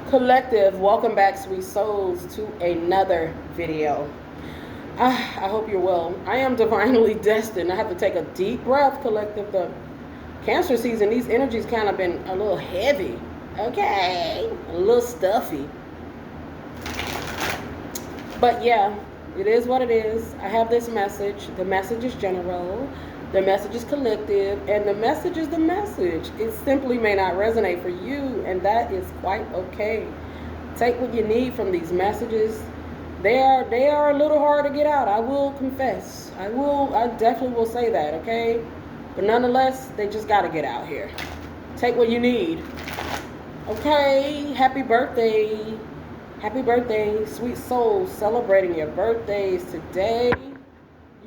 Collective, welcome back, sweet souls, to another video. I hope you're well. I am divinely destined. I have to take a deep breath, collective. The Cancer season, these energies kind of been a little heavy, okay? A little stuffy. But yeah, it is what it is. I have this message. The message is general. The message is collective, and the message is the message. It simply may not resonate for you, and that is quite okay. Take what you need from these messages. They are a little hard to get out. I will confess. I definitely will say that, okay? But nonetheless, they just gotta get out here. Take what you need. Okay, happy birthday. Happy birthday, sweet souls, celebrating your birthdays today.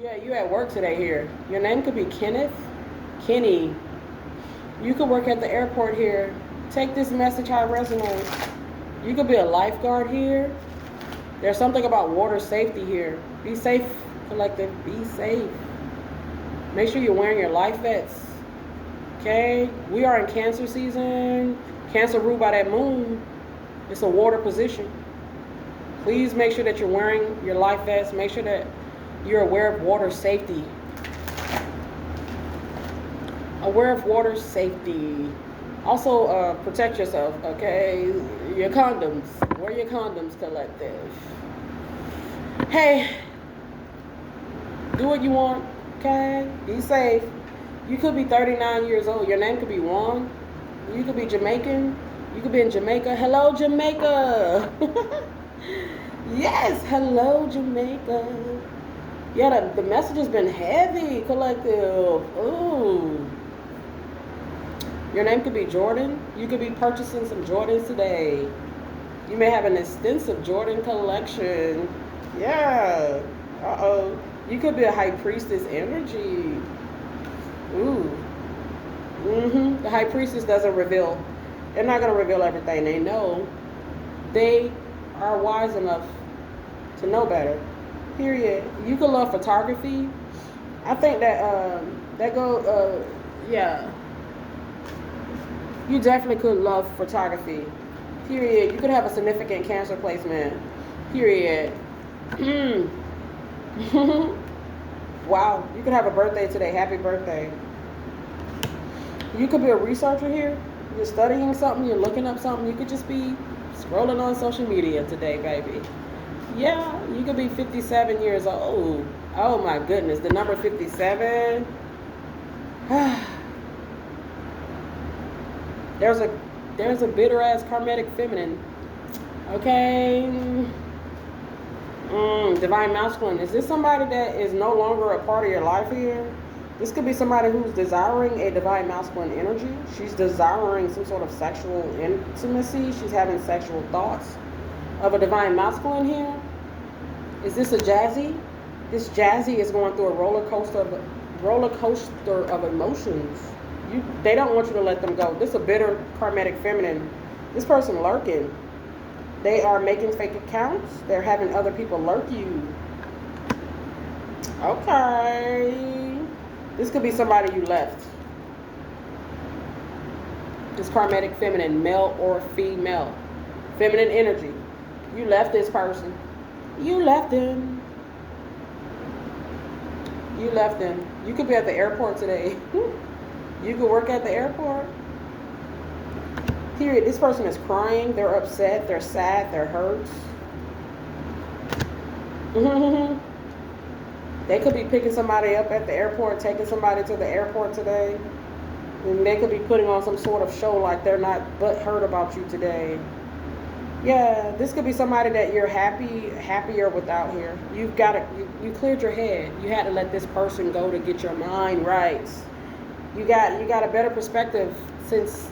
Yeah, you at work today here. Your name could be Kenneth, Kenny. You could work at the airport here. Take this message how it resonates. You could be a lifeguard here. There's something about water safety here. Be safe, collective. Be safe. Make sure you're wearing your life vests. Okay? We are in Cancer season. Cancer ruled by that moon. It's a water position. Please make sure that you're wearing your life vest. Make sure that you're aware of water safety. Aware of water safety. Also, protect yourself, okay? Your condoms. Wear your condoms, collective. Hey, do what you want, okay? Be safe. You could be 39 years old. Your name could be Juan. You could be Jamaican. You could be in Jamaica. Hello, Jamaica. Yes, hello, Jamaica. Yeah, the message has been heavy, collective. Ooh. Your name could be Jordan. You could be purchasing some Jordans today. You may have an extensive Jordan collection. Yeah. Uh-oh. You could be a high priestess energy. Ooh. The high priestess doesn't reveal. They're not going to reveal everything they know. They are wise enough to know better. Period. You could love photography. I think that yeah. You definitely could love photography. Period. You could have a significant Cancer placement. Period. Wow. You could have a birthday today. Happy birthday. You could be a researcher here. You're studying something. You're looking up something. You could just be scrolling on social media today, baby. Yeah, you could be 57 years old. Oh my goodness, the number 57. There's a bitter ass karmatic feminine. Okay. Divine masculine. Is this somebody that is no longer a part of your life here? This could be somebody who's desiring a divine masculine energy. She's desiring some sort of sexual intimacy. She's having sexual thoughts of a divine masculine here. Is this a Jazzy? This Jazzy is going through a roller coaster of emotions. They don't want you to let them go. This is a bitter karmatic feminine. This person lurking. They are making fake accounts. They're having other people lurk you. Okay. This could be somebody you left. This karmatic feminine, male or female. Feminine energy. You left this person. You left him. You left him. You could be at the airport today. You could work at the airport. Period. This person is crying. They're upset. They're sad. They're hurt. They could be picking somebody up at the airport, taking somebody to the airport today. And they could be putting on some sort of show like they're not butthurt about you today. Yeah, this could be somebody that you're happier without here. You cleared your head. You had to let this person go to get your mind right. You got a better perspective since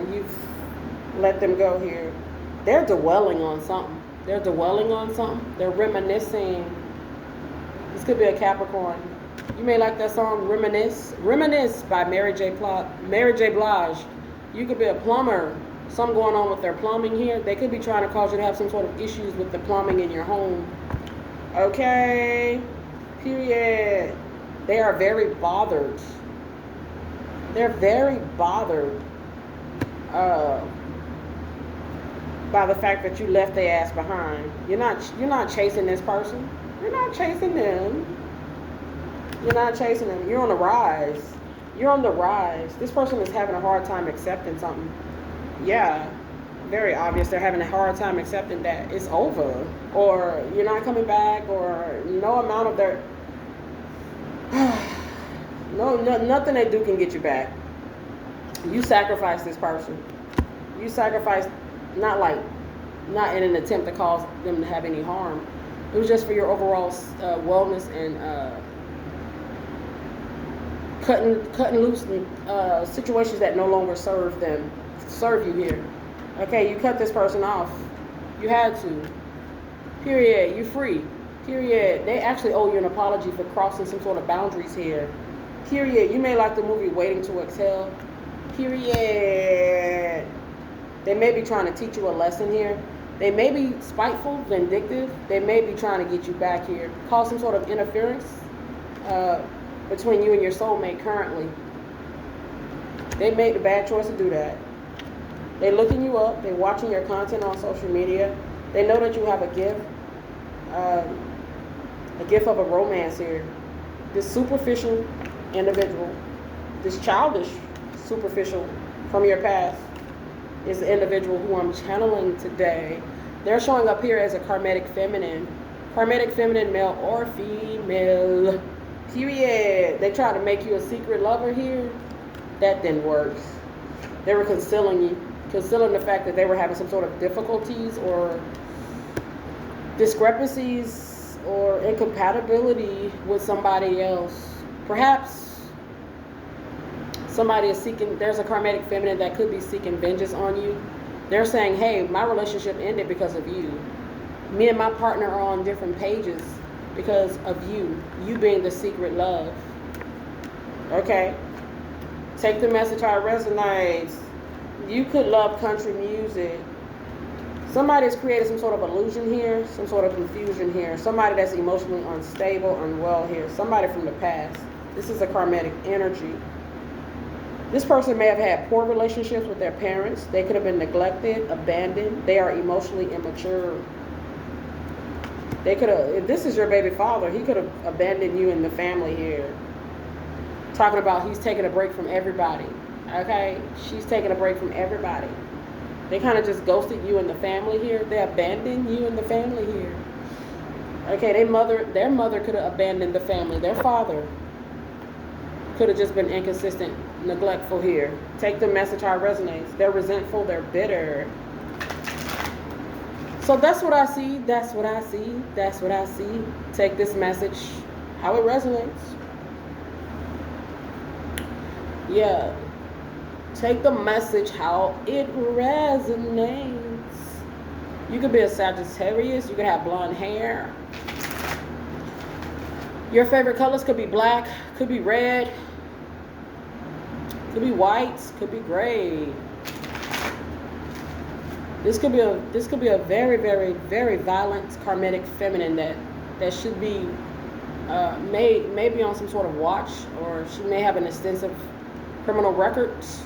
you've let them go here. They're dwelling on something. They're reminiscing. This could be a Capricorn. You may like that song Reminisce by Mary J. Blige. You could be a plumber. Something going on with their plumbing here. They could be trying to cause you to have some sort of issues with the plumbing in your home. Okay. Period. They are very bothered. They're very bothered. by the fact that you left their ass behind. You're not chasing this person. You're not chasing them. You're not chasing them. You're on the rise. You're on the rise. This person is having a hard time accepting something. Yeah, very obvious. They're having a hard time accepting that it's over, or you're not coming back, or no amount of their nothing they do can get you back. You sacrifice this person. You sacrifice, not in an attempt to cause them to have any harm. It was just for your overall wellness and cutting loose situations that no longer serve you here. Okay, you cut this person off. You had to. Period. You're free. Period. They actually owe you an apology for crossing some sort of boundaries here. Period. You may like the movie Waiting to Exhale. Period. They may be trying to teach you a lesson here. They may be spiteful, vindictive. They may be trying to get you back here. Cause some sort of interference between you and your soulmate currently. They made the bad choice to do that. They're looking you up. They're watching your content on social media. They know that you have a gift of a romance here. This superficial individual, this childish superficial from your past is the individual who I'm channeling today. They're showing up here as a karmatic feminine male or female. Period. They try to make you a secret lover here. That didn't work. They were concealing the fact that they were having some sort of difficulties or discrepancies or incompatibility with somebody else. Perhaps somebody is seeking, there's a karmatic feminine that could be seeking vengeance on you. They're saying, hey, my relationship ended because of you. Me and my partner are on different pages because of you being the secret love. Okay? Take the message how it resonates. You could love country music. Somebody's created some sort of illusion here, some sort of confusion here. Somebody that's emotionally unstable, unwell here. Somebody from the past. This is a karmatic energy. This person may have had poor relationships with their parents. They could have been neglected, abandoned. They are emotionally immature. They could have, if this is your baby father, he could have abandoned you and the family here. Talking about he's taking a break from everybody. Okay? She's taking a break from everybody. They kind of just ghosted you and the family here. They abandoned you and the family here. Okay, their mother could have abandoned the family. Their father could have just been inconsistent, neglectful here. Take the message how it resonates. They're resentful. They're bitter. So that's what I see. That's what I see. That's what I see. Take this message how it resonates. Yeah. Take the message how it resonates. You could be a Sagittarius. You could have blonde hair. Your favorite colors could be black, could be red, could be white, could be gray. This could be a very, very, very violent karmatic feminine that should be may be on some sort of watch, or she may have an extensive criminal records.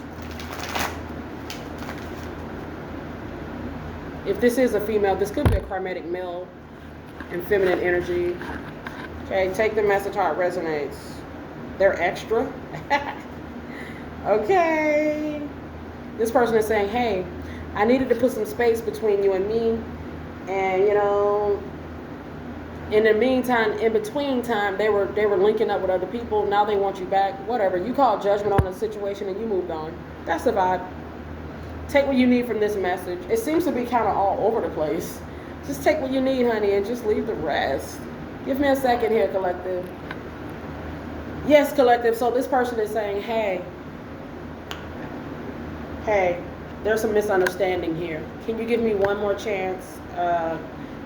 If this is a female, this could be a karmatic male and feminine energy. Okay, take the message how it resonates. They're extra. Okay. This person is saying, hey, I needed to put some space between you and me. And, in the meantime, in between time, they were linking up with other people. Now they want you back. Whatever. You called judgment on the situation and you moved on. That's the vibe. Take what you need from this message. It seems to be kind of all over the place. Just take what you need, honey, and just leave the rest. Give me a second here, collective. Yes, collective. So this person is saying, hey, there's some misunderstanding here. Can you give me one more chance?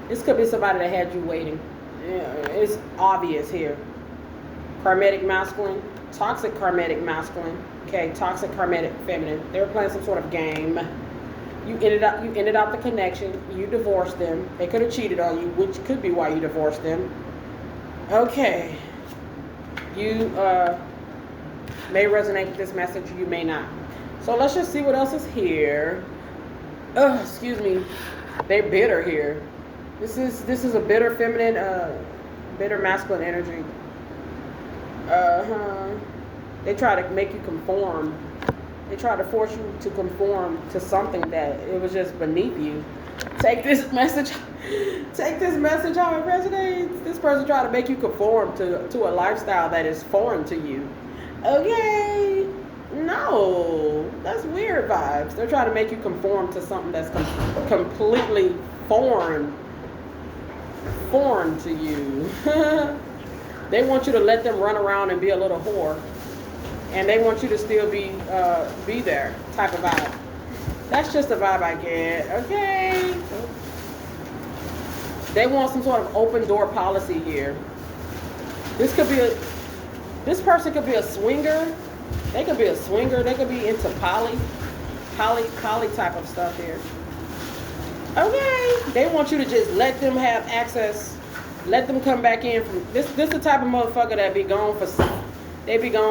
This could be somebody that had you waiting. It's obvious here. Karmatic masculine, toxic karmatic masculine. Okay, toxic karmatic feminine. They were playing some sort of game. You ended out the connection. You divorced them. They could have cheated on you, which could be why you divorced them. Okay. You may resonate with this message. You may not. So let's just see what else is here. Excuse me. They're bitter here. This is a bitter feminine, bitter masculine energy. Uh-huh. They try to make you conform. They try to force you to conform to something that it was just beneath you. Take this message. Take this message how it resonates. This person trying to make you conform to a lifestyle that is foreign to you. Okay. No, that's weird vibes. They're trying to make you conform to something that's completely foreign to you. They want you to let them run around and be a little whore, and they want you to still be there type of vibe. That's just the vibe I get. Okay. They want some sort of open door policy here. This person could be a swinger. They could be a swinger. They could be into poly type of stuff here. Okay. They want you to just let them have access. Let them come back in from this. This the type of motherfucker that be gone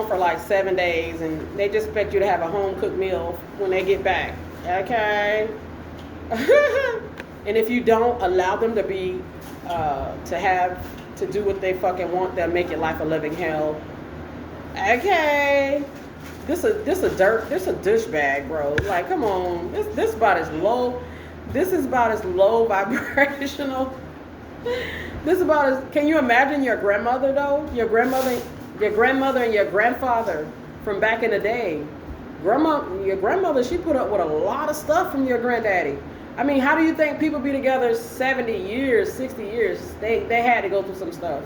for like 7 days, and they just expect you to have a home cooked meal when they get back. Okay. And if you don't allow them to be to do what they fucking want, they'll make your life a living hell. Okay. This a douchebag, bro. Like, come on. This is about as low. This is about as low vibrational. This is about as. Can you imagine your grandmother though? Your grandmother and your grandfather from back in the day. Your grandmother, she put up with a lot of stuff from your granddaddy. I mean, how do you think people be together 70 years, 60 years? They had to go through some stuff.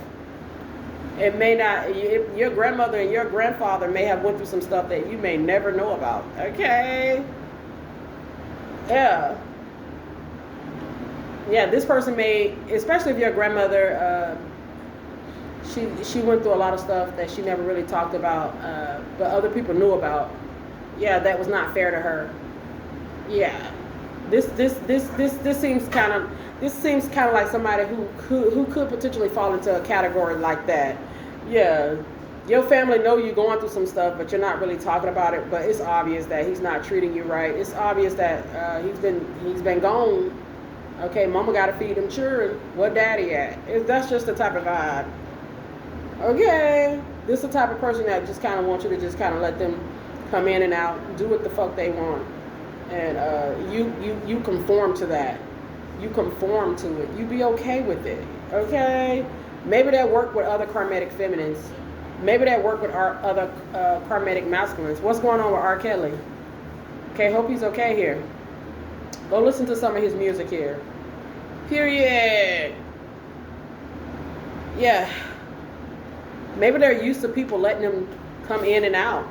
It may not. Your grandmother and your grandfather may have went through some stuff that you may never know about. Okay. Yeah. Yeah, this person may, especially if your grandmother, she went through a lot of stuff that she never really talked about, but other people knew about. Yeah, that was not fair to her. Yeah, this seems kind of like somebody who could potentially fall into a category like that. Yeah, your family know you're going through some stuff, but you're not really talking about it. But it's obvious that he's not treating you right. It's obvious that he's been gone. Okay, mama got to feed him children. Where daddy at? That's just the type of vibe. Okay, this is the type of person that just kind of wants you to just kind of let them come in and out, do what the fuck they want, and you conform to that. You conform to it. You be okay with it. Okay, maybe that work with other karmatic feminines. Maybe that work with our other karmatic masculines. What's going on with R. Kelly? Okay, hope he's okay here. Go listen to some of his music here. Period. Yeah. Maybe they're used to people letting them come in and out.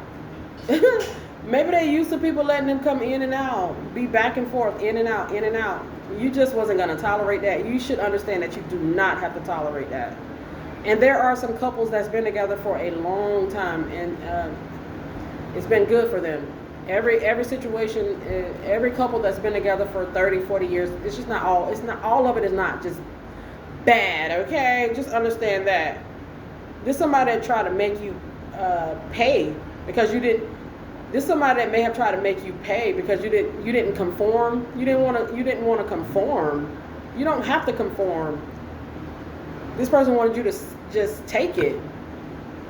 Maybe they're used to people letting them come in and out. Be back and forth, in and out, in and out. You just wasn't going to tolerate that. You should understand that you do not have to tolerate that. And there are some couples that's been together for a long time, and it's been good for them. Every situation, every couple that's been together for 30, 40 years, it's just not all of it is not just bad, okay? Just understand that. This is somebody that tried to make you pay because you didn't. This is somebody that may have tried to make you pay because you didn't conform. You didn't want to conform. You don't have to conform. This person wanted you to just take it.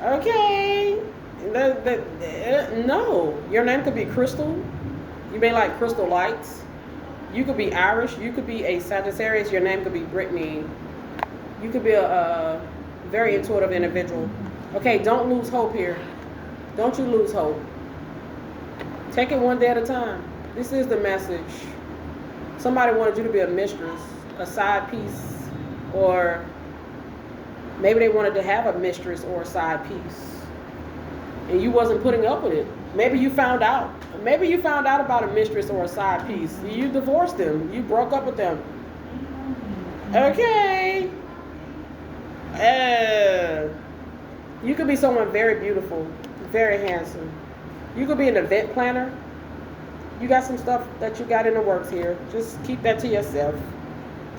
Okay. No, your name could be Crystal. You may like Crystal Lights. You could be Irish. You could be a Sagittarius. Your name could be Brittany. You could be a very intuitive individual. Okay, don't lose hope here. Don't you lose hope. Take it one day at a time. This is the message. Somebody wanted you to be a mistress, a side piece, or maybe they wanted to have a mistress or a side piece. And you wasn't putting up with it. Maybe you found out. Maybe you found out about a mistress or a side piece. You divorced them. You broke up with them. Okay. You could be someone very beautiful, very handsome. You could be an event planner. You got some stuff that you got in the works here. Just keep that to yourself.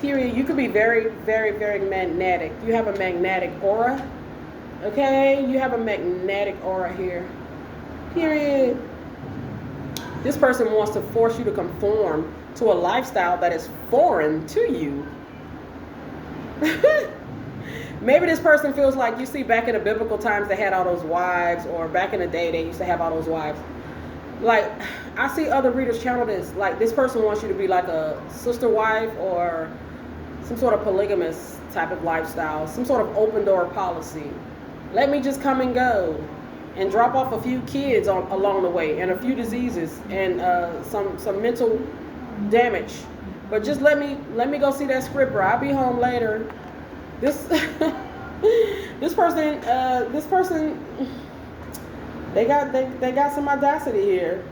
Period. You could be very, very, very magnetic. You have a magnetic aura. Okay, you have a magnetic aura here. Period. This person wants to force you to conform to a lifestyle that is foreign to you. Maybe this person feels like, you see, back in the biblical times they had all those wives, or back in the day they used to have all those wives. Like, I see other readers channel this, like this person wants you to be like a sister wife or some sort of polygamous type of lifestyle, some sort of open door policy. Let me just come and go and drop off a few kids along the way, and a few diseases, and some mental damage. But just let me go see that scripper. I'll be home later. This this person they got some audacity here.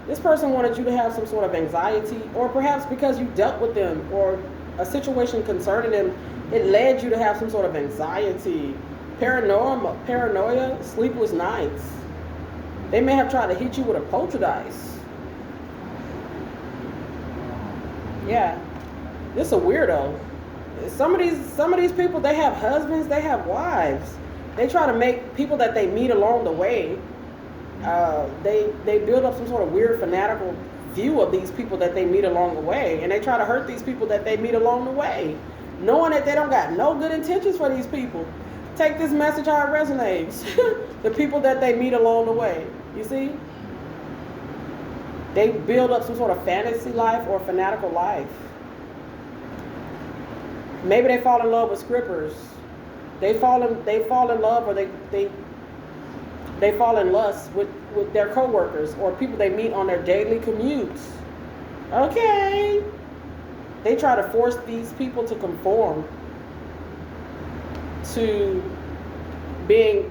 This person wanted you to have some sort of anxiety, or perhaps because you dealt with them or a situation concerning them, it led you to have some sort of anxiety, paranoia, sleepless nights. They may have tried to hit you with a poltergeist. Yeah, this is a weirdo. Some of these people, they have husbands, they have wives. They try to make people that they meet along the way. They build up some sort of weird fanatical view of these people that they meet along the way, and they try to hurt these people that they meet along the way, knowing that they don't got no good intentions for these people. Take this message how it resonates. The people that they meet along the way, you see? They build up some sort of fantasy life or fanatical life. Maybe they fall in love with scrippers. They fall in love, or they fall in lust with their coworkers or people they meet on their daily commutes. Okay. They try to force these people to conform to being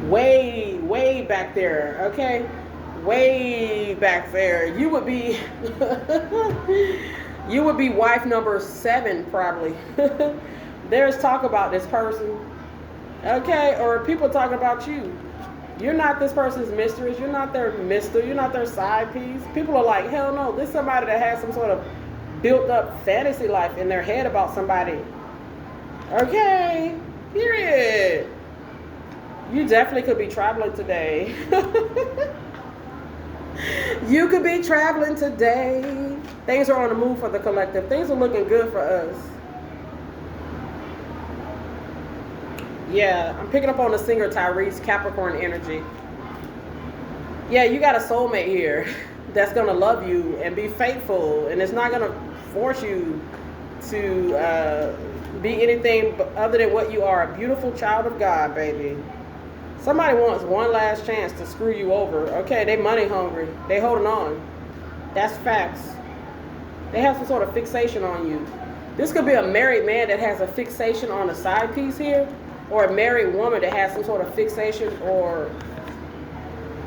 way back there, okay? Way back there. You would be you would be wife number 7 probably. There's talk about this person. Okay, or people talking about you. You're not this person's mistress. You're not their mister. You're not their side piece. People are like, hell no, this is somebody that has some sort of built up fantasy life in their head about somebody. Okay, period. You definitely could be traveling today. You could be traveling today. Things are on the move for the collective. Things are looking good for us. Yeah, I'm picking up on the singer Tyrese, Capricorn energy. Yeah, you got a soulmate here that's going to love you and be faithful, and it's not going to force you to be anything other than what you are, a beautiful child of God, baby. Somebody wants one last chance to screw you over. Okay, they money hungry. They holding on. That's facts. They have some sort of fixation on you. This could be a married man that has a fixation on a side piece here, or a married woman that has some sort of fixation or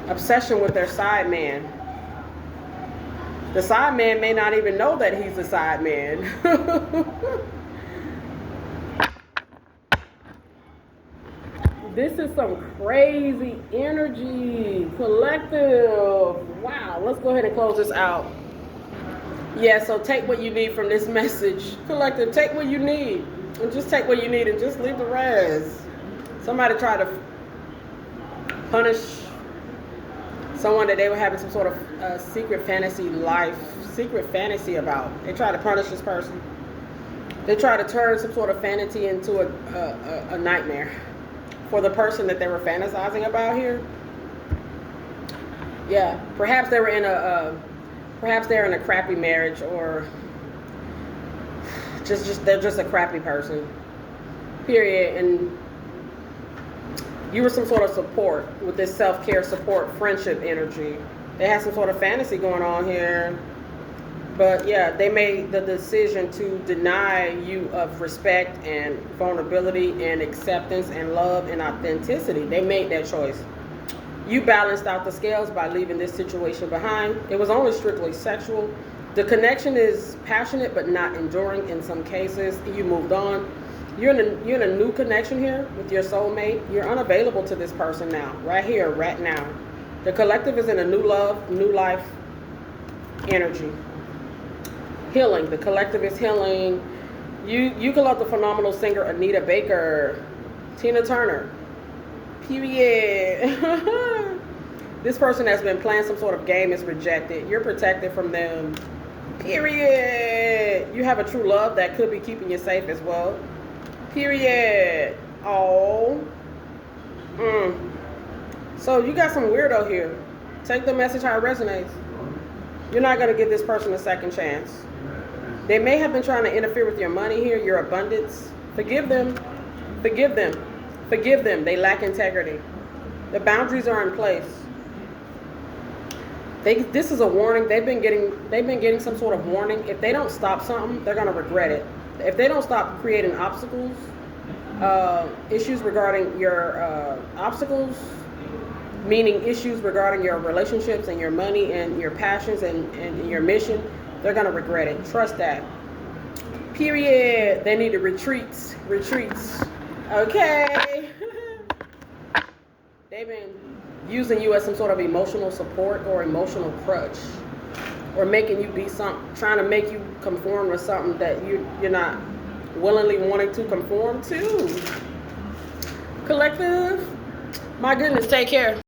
obsession with their side man. The side man may not even know that he's the side man. This is some crazy energy, collective. Wow, let's go ahead and close this out. Yeah, so take what you need from this message. Collective, take what you need. And just take what you need and just leave the rest. Somebody tried to punish someone that they were having some sort of secret fantasy about. They tried to punish this person. They tried to turn some sort of fantasy into a nightmare for the person that they were fantasizing about here. Yeah, perhaps they were in they're in a crappy marriage, or they're just a crappy person. Period. And you were some sort of support with this self-care, support, friendship energy. They had some sort of fantasy going on here. But yeah, they made the decision to deny you of respect and vulnerability and acceptance and love and authenticity. They made that choice. You balanced out the scales by leaving this situation behind. It was only strictly sexual. The connection is passionate but not enduring in some cases. You moved on. You're in a new connection here with your soulmate. You're unavailable to this person now, right here, right now. The collective is in a new love, new life energy. Healing. The collective is healing. You can love the phenomenal singer Anita Baker, Tina Turner. Period. This person has been playing some sort of game is rejected. You're protected from them. Period. You have a true love that could be keeping you safe as well. Period. Oh. So you got some weirdo here. Take the message how it resonates. You're not going to give this person a second chance. They may have been trying to interfere with your money here, your abundance. Forgive them. Forgive them. Forgive them. They lack integrity. The boundaries are in place. This is a warning. They've been getting some sort of warning. If they don't stop something, they're going to regret it. If they don't stop creating obstacles, issues regarding your obstacles, meaning issues regarding your relationships and your money and your passions and your mission, they're going to regret it. Trust that. Period. They need to retreats. Okay. They've been using you as some sort of emotional support or emotional crutch, or making you be trying to make you conform to something that you're not willingly wanting to conform to. Collective, my goodness, take care.